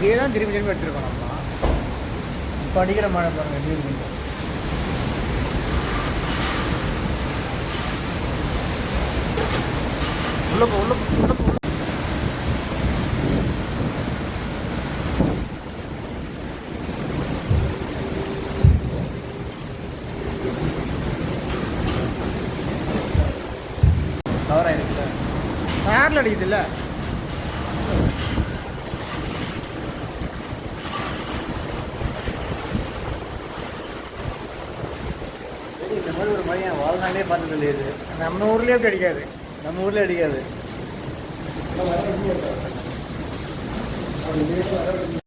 இதே தான் திரும்பி திரும்பி எடுத்துருக்கோம் நம்ம. இப்போ அடிக்கிற மழை பாருங்கள் எப்படி இருக்கு. உள்ள போ உள்ள போ உள்ள போ. கவர் ஆகிடுச்சுல, டயரில் அடிக்குதுல்ல. இந்த மாதிரி ஒரு மழை என் வாழ்நாளே பார்த்தது இல்லையா? நம்ம ஊர்லேயே அப்படி அடிக்காது, நம்ம ஊர்லேயே அடிக்காது.